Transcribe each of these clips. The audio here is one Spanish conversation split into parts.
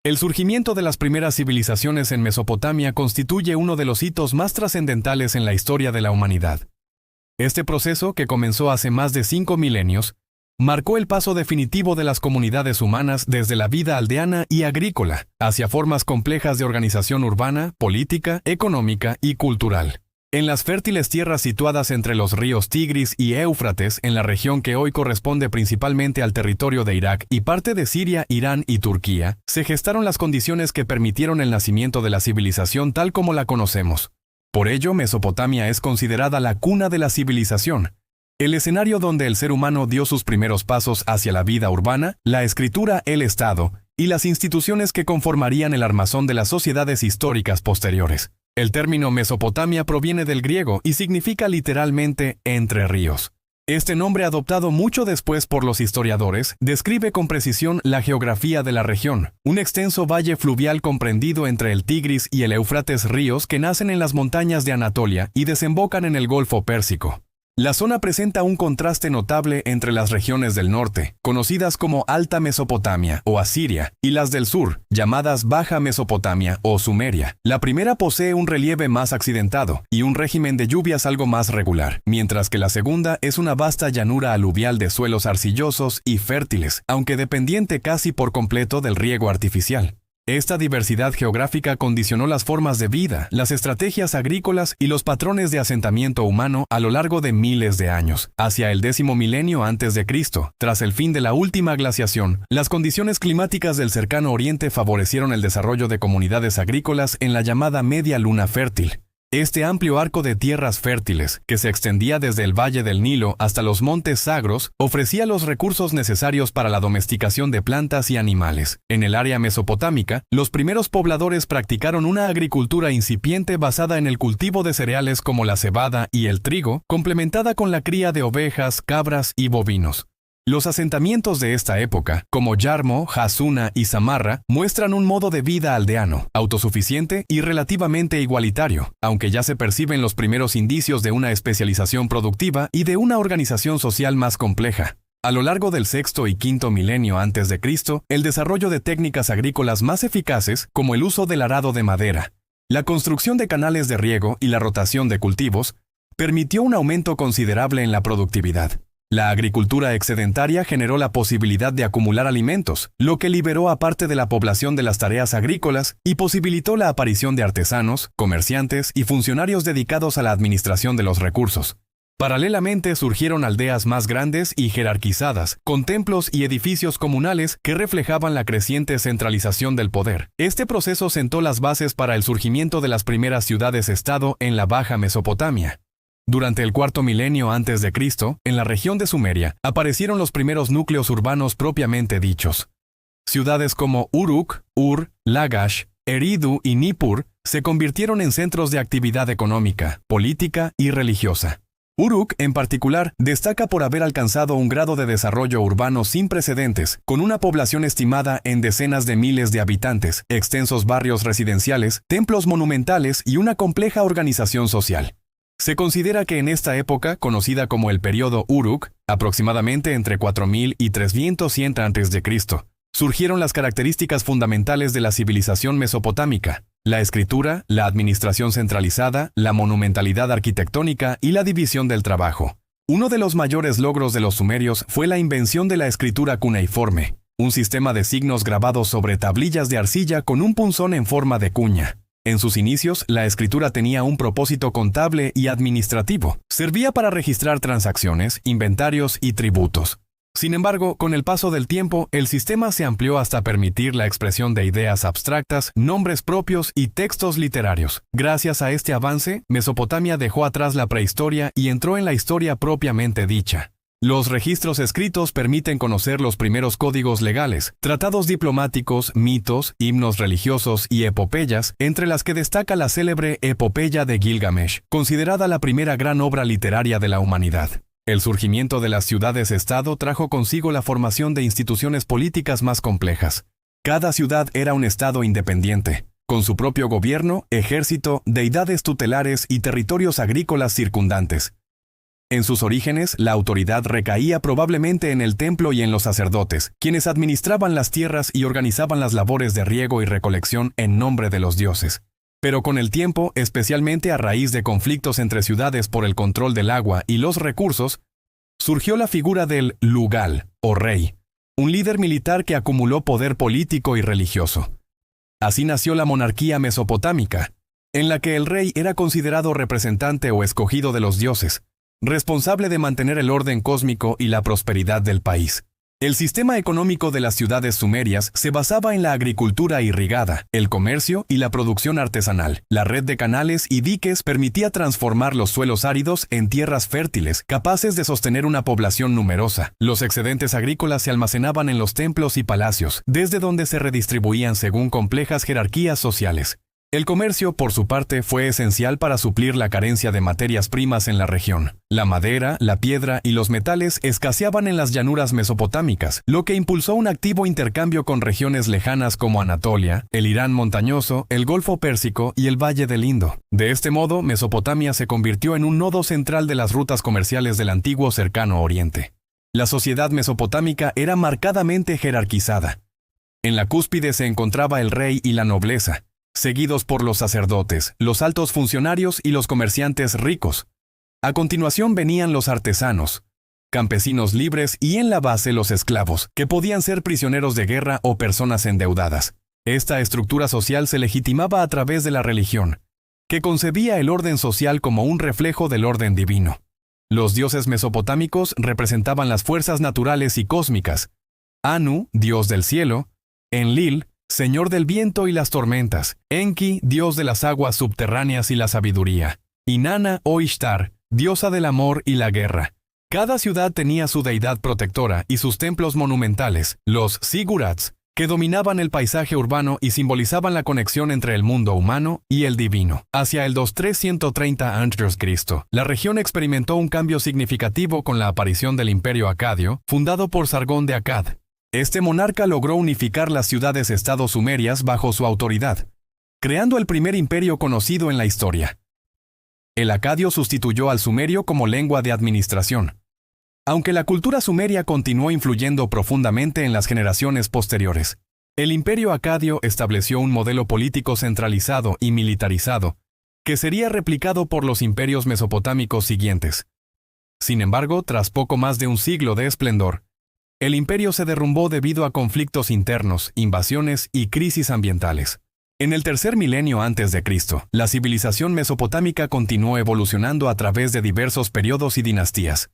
El surgimiento de las primeras civilizaciones en Mesopotamia constituye uno de los hitos más trascendentales en la historia de la humanidad. Este proceso, que comenzó hace más de 5 milenios, marcó el paso definitivo de las comunidades humanas desde la vida aldeana y agrícola hacia formas complejas de organización urbana, política, económica y cultural. En las fértiles tierras situadas entre los ríos Tigris y Éufrates, en la región que hoy corresponde principalmente al territorio de Irak y parte de Siria, Irán y Turquía, se gestaron las condiciones que permitieron el nacimiento de la civilización tal como la conocemos. Por ello, Mesopotamia es considerada la cuna de la civilización, el escenario donde el ser humano dio sus primeros pasos hacia la vida urbana, la escritura, el Estado y las instituciones que conformarían el armazón de las sociedades históricas posteriores. El término Mesopotamia proviene del griego y significa literalmente entre ríos. Este nombre, adoptado mucho después por los historiadores, describe con precisión la geografía de la región, un extenso valle fluvial comprendido entre el Tigris y el Éufrates, ríos que nacen en las montañas de Anatolia y desembocan en el Golfo Pérsico. La zona presenta un contraste notable entre las regiones del norte, conocidas como Alta Mesopotamia o Asiria, y las del sur, llamadas Baja Mesopotamia o Sumeria. La primera posee un relieve más accidentado y un régimen de lluvias algo más regular, mientras que la segunda es una vasta llanura aluvial de suelos arcillosos y fértiles, aunque dependiente casi por completo del riego artificial. Esta diversidad geográfica condicionó las formas de vida, las estrategias agrícolas y los patrones de asentamiento humano a lo largo de miles de años. Hacia el 10º milenio antes de Cristo, tras el fin de la última glaciación, las condiciones climáticas del cercano oriente favorecieron el desarrollo de comunidades agrícolas en la llamada Media Luna Fértil. Este amplio arco de tierras fértiles, que se extendía desde el valle del Nilo hasta los montes Sagros, ofrecía los recursos necesarios para la domesticación de plantas y animales. En el área mesopotámica, los primeros pobladores practicaron una agricultura incipiente basada en el cultivo de cereales como la cebada y el trigo, complementada con la cría de ovejas, cabras y bovinos. Los asentamientos de esta época, como Yarmo, Hasuna y Samarra, muestran un modo de vida aldeano, autosuficiente y relativamente igualitario, aunque ya se perciben los primeros indicios de una especialización productiva y de una organización social más compleja. A lo largo del sexto y quinto milenio antes de Cristo, el desarrollo de técnicas agrícolas más eficaces, como el uso del arado de madera, la construcción de canales de riego y la rotación de cultivos, permitió un aumento considerable en la productividad. La agricultura excedentaria generó la posibilidad de acumular alimentos, lo que liberó a parte de la población de las tareas agrícolas y posibilitó la aparición de artesanos, comerciantes y funcionarios dedicados a la administración de los recursos. Paralelamente surgieron aldeas más grandes y jerarquizadas, con templos y edificios comunales que reflejaban la creciente centralización del poder. Este proceso sentó las bases para el surgimiento de las primeras ciudades-estado en la Baja Mesopotamia. Durante el cuarto milenio antes de Cristo, en la región de Sumeria, aparecieron los primeros núcleos urbanos propiamente dichos. Ciudades como Uruk, Ur, Lagash, Eridu y Nippur se convirtieron en centros de actividad económica, política y religiosa. Uruk, en particular, destaca por haber alcanzado un grado de desarrollo urbano sin precedentes, con una población estimada en decenas de miles de habitantes, extensos barrios residenciales, templos monumentales y una compleja organización social. Se considera que en esta época, conocida como el período Uruk, aproximadamente entre 4000 y 3100 a.C., surgieron las características fundamentales de la civilización mesopotámica: la escritura, la administración centralizada, la monumentalidad arquitectónica y la división del trabajo. Uno de los mayores logros de los sumerios fue la invención de la escritura cuneiforme, un sistema de signos grabados sobre tablillas de arcilla con un punzón en forma de cuña. En sus inicios, la escritura tenía un propósito contable y administrativo. Servía para registrar transacciones, inventarios y tributos. Sin embargo, con el paso del tiempo, el sistema se amplió hasta permitir la expresión de ideas abstractas, nombres propios y textos literarios. Gracias a este avance, Mesopotamia dejó atrás la prehistoria y entró en la historia propiamente dicha. Los registros escritos permiten conocer los primeros códigos legales, tratados diplomáticos, mitos, himnos religiosos y epopeyas, entre las que destaca la célebre Epopeya de Gilgamesh, considerada la primera gran obra literaria de la humanidad. El surgimiento de las ciudades-estado trajo consigo la formación de instituciones políticas más complejas. Cada ciudad era un estado independiente, con su propio gobierno, ejército, deidades tutelares y territorios agrícolas circundantes. En sus orígenes, la autoridad recaía probablemente en el templo y en los sacerdotes, quienes administraban las tierras y organizaban las labores de riego y recolección en nombre de los dioses. Pero con el tiempo, especialmente a raíz de conflictos entre ciudades por el control del agua y los recursos, surgió la figura del Lugal, o rey, un líder militar que acumuló poder político y religioso. Así nació la monarquía mesopotámica, en la que el rey era considerado representante o escogido de los dioses, responsable de mantener el orden cósmico y la prosperidad del país. El sistema económico de las ciudades sumerias se basaba en la agricultura irrigada, el comercio y la producción artesanal. La red de canales y diques permitía transformar los suelos áridos en tierras fértiles, capaces de sostener una población numerosa. Los excedentes agrícolas se almacenaban en los templos y palacios, desde donde se redistribuían según complejas jerarquías sociales. El comercio, por su parte, fue esencial para suplir la carencia de materias primas en la región. La madera, la piedra y los metales escaseaban en las llanuras mesopotámicas, lo que impulsó un activo intercambio con regiones lejanas como Anatolia, el Irán montañoso, el Golfo Pérsico y el Valle del Indo. De este modo, Mesopotamia se convirtió en un nodo central de las rutas comerciales del antiguo Cercano Oriente. La sociedad mesopotámica era marcadamente jerarquizada. En la cúspide se encontraba el rey y la nobleza, seguidos por los sacerdotes, los altos funcionarios y los comerciantes ricos. A continuación venían los artesanos, campesinos libres y en la base los esclavos, que podían ser prisioneros de guerra o personas endeudadas. Esta estructura social se legitimaba a través de la religión, que concebía el orden social como un reflejo del orden divino. Los dioses mesopotámicos representaban las fuerzas naturales y cósmicas. Anu, dios del cielo; Enlil, señor del viento y las tormentas; Enki, dios de las aguas subterráneas y la sabiduría; Inanna o Ishtar, diosa del amor y la guerra. Cada ciudad tenía su deidad protectora y sus templos monumentales, los zigurats, que dominaban el paisaje urbano y simbolizaban la conexión entre el mundo humano y el divino. Hacia el 2330 a.C., la región experimentó un cambio significativo con la aparición del Imperio Acadio, fundado por Sargón de Akkad. Este monarca logró unificar las ciudades-estado sumerias bajo su autoridad, creando el primer imperio conocido en la historia. El acadio sustituyó al sumerio como lengua de administración, aunque la cultura sumeria continuó influyendo profundamente en las generaciones posteriores. El imperio acadio estableció un modelo político centralizado y militarizado, que sería replicado por los imperios mesopotámicos siguientes. Sin embargo, tras poco más de un siglo de esplendor, el imperio se derrumbó debido a conflictos internos, invasiones y crisis ambientales. En el tercer milenio antes de Cristo, la civilización mesopotámica continuó evolucionando a través de diversos periodos y dinastías.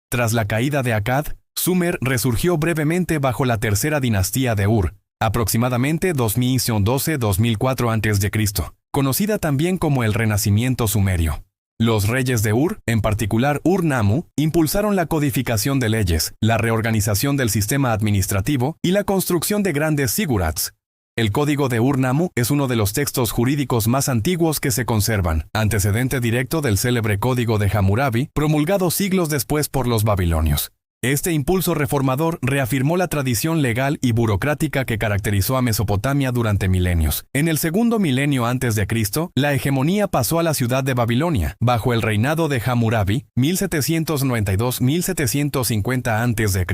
Tras la caída de Akkad, Sumer resurgió brevemente bajo la tercera dinastía de Ur, aproximadamente 2012-2004 a.C., conocida también como el Renacimiento Sumerio. Los reyes de Ur, en particular Ur-Nammu, impulsaron la codificación de leyes, la reorganización del sistema administrativo y la construcción de grandes zigurats. El Código de Ur-Nammu es uno de los textos jurídicos más antiguos que se conservan, antecedente directo del célebre Código de Hammurabi, promulgado siglos después por los babilonios. Este impulso reformador reafirmó la tradición legal y burocrática que caracterizó a Mesopotamia durante milenios. En el segundo milenio antes de Cristo, la hegemonía pasó a la ciudad de Babilonia, bajo el reinado de Hammurabi, 1792-1750 a.C.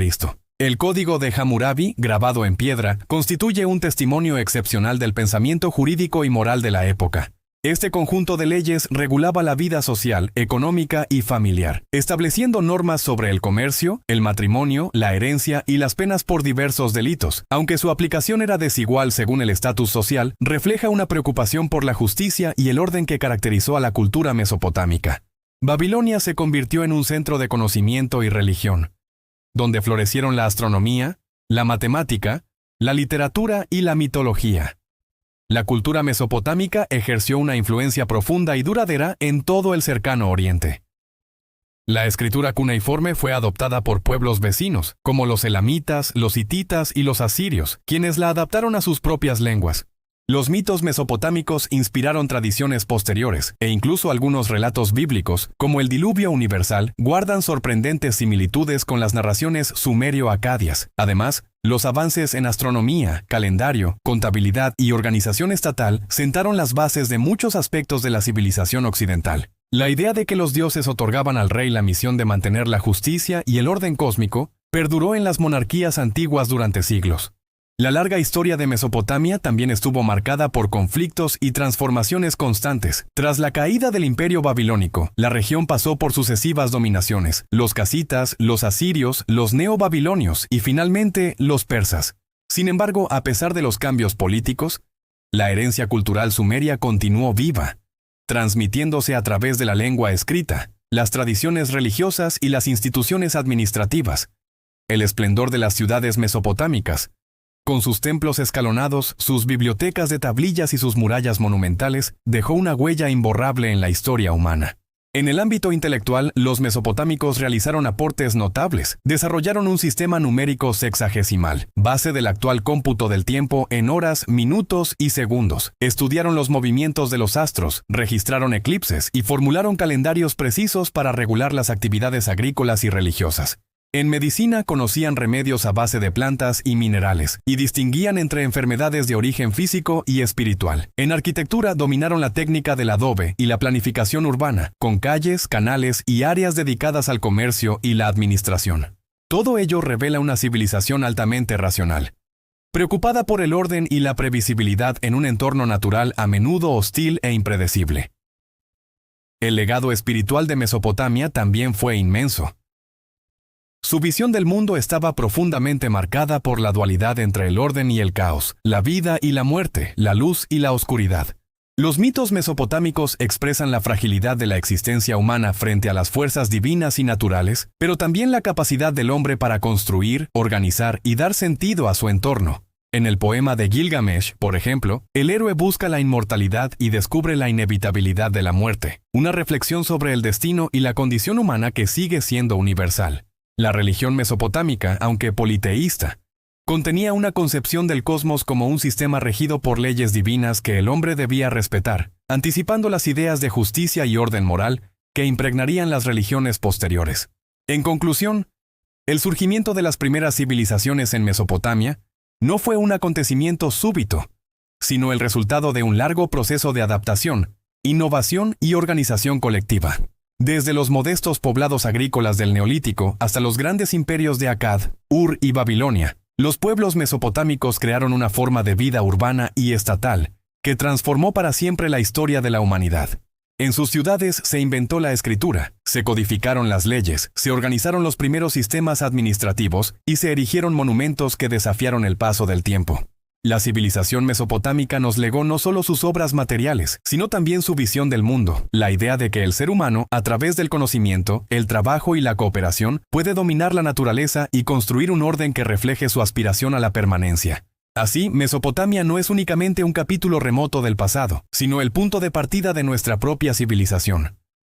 El Código de Hammurabi, grabado en piedra, constituye un testimonio excepcional del pensamiento jurídico y moral de la época. Este conjunto de leyes regulaba la vida social, económica y familiar, estableciendo normas sobre el comercio, el matrimonio, la herencia y las penas por diversos delitos. Aunque su aplicación era desigual según el estatus social, refleja una preocupación por la justicia y el orden que caracterizó a la cultura mesopotámica. Babilonia se convirtió en un centro de conocimiento y religión, donde florecieron la astronomía, la matemática, la literatura y la mitología. La cultura mesopotámica ejerció una influencia profunda y duradera en todo el Cercano Oriente. La escritura cuneiforme fue adoptada por pueblos vecinos, como los elamitas, los hititas y los asirios, quienes la adaptaron a sus propias lenguas. Los mitos mesopotámicos inspiraron tradiciones posteriores, e incluso algunos relatos bíblicos, como el Diluvio Universal, guardan sorprendentes similitudes con las narraciones sumerio-acadias. Además, los avances en astronomía, calendario, contabilidad y organización estatal sentaron las bases de muchos aspectos de la civilización occidental. La idea de que los dioses otorgaban al rey la misión de mantener la justicia y el orden cósmico perduró en las monarquías antiguas durante siglos. La larga historia de Mesopotamia también estuvo marcada por conflictos y transformaciones constantes. Tras la caída del Imperio Babilónico, la región pasó por sucesivas dominaciones: los casitas, los asirios, los neobabilonios y finalmente los persas. Sin embargo, a pesar de los cambios políticos, la herencia cultural sumeria continuó viva, transmitiéndose a través de la lengua escrita, las tradiciones religiosas y las instituciones administrativas. El esplendor de las ciudades mesopotámicas, con sus templos escalonados, sus bibliotecas de tablillas y sus murallas monumentales, dejó una huella imborrable en la historia humana. En el ámbito intelectual, los mesopotámicos realizaron aportes notables. Desarrollaron un sistema numérico sexagesimal, base del actual cómputo del tiempo en horas, minutos y segundos. Estudiaron los movimientos de los astros, registraron eclipses y formularon calendarios precisos para regular las actividades agrícolas y religiosas. En medicina conocían remedios a base de plantas y minerales, y distinguían entre enfermedades de origen físico y espiritual. En arquitectura dominaron la técnica del adobe y la planificación urbana, con calles, canales y áreas dedicadas al comercio y la administración. Todo ello revela una civilización altamente racional, preocupada por el orden y la previsibilidad en un entorno natural a menudo hostil e impredecible. El legado espiritual de Mesopotamia también fue inmenso. Su visión del mundo estaba profundamente marcada por la dualidad entre el orden y el caos, la vida y la muerte, la luz y la oscuridad. Los mitos mesopotámicos expresan la fragilidad de la existencia humana frente a las fuerzas divinas y naturales, pero también la capacidad del hombre para construir, organizar y dar sentido a su entorno. En el poema de Gilgamesh, por ejemplo, el héroe busca la inmortalidad y descubre la inevitabilidad de la muerte, una reflexión sobre el destino y la condición humana que sigue siendo universal. La religión mesopotámica, aunque politeísta, contenía una concepción del cosmos como un sistema regido por leyes divinas que el hombre debía respetar, anticipando las ideas de justicia y orden moral que impregnarían las religiones posteriores. En conclusión, el surgimiento de las primeras civilizaciones en Mesopotamia no fue un acontecimiento súbito, sino el resultado de un largo proceso de adaptación, innovación y organización colectiva. Desde los modestos poblados agrícolas del Neolítico hasta los grandes imperios de Akkad, Ur y Babilonia, los pueblos mesopotámicos crearon una forma de vida urbana y estatal que transformó para siempre la historia de la humanidad. En sus ciudades se inventó la escritura, se codificaron las leyes, se organizaron los primeros sistemas administrativos y se erigieron monumentos que desafiaron el paso del tiempo. La civilización mesopotámica nos legó no solo sus obras materiales, sino también su visión del mundo, la idea de que el ser humano, a través del conocimiento, el trabajo y la cooperación, puede dominar la naturaleza y construir un orden que refleje su aspiración a la permanencia. Así, Mesopotamia no es únicamente un capítulo remoto del pasado, sino el punto de partida de nuestra propia civilización.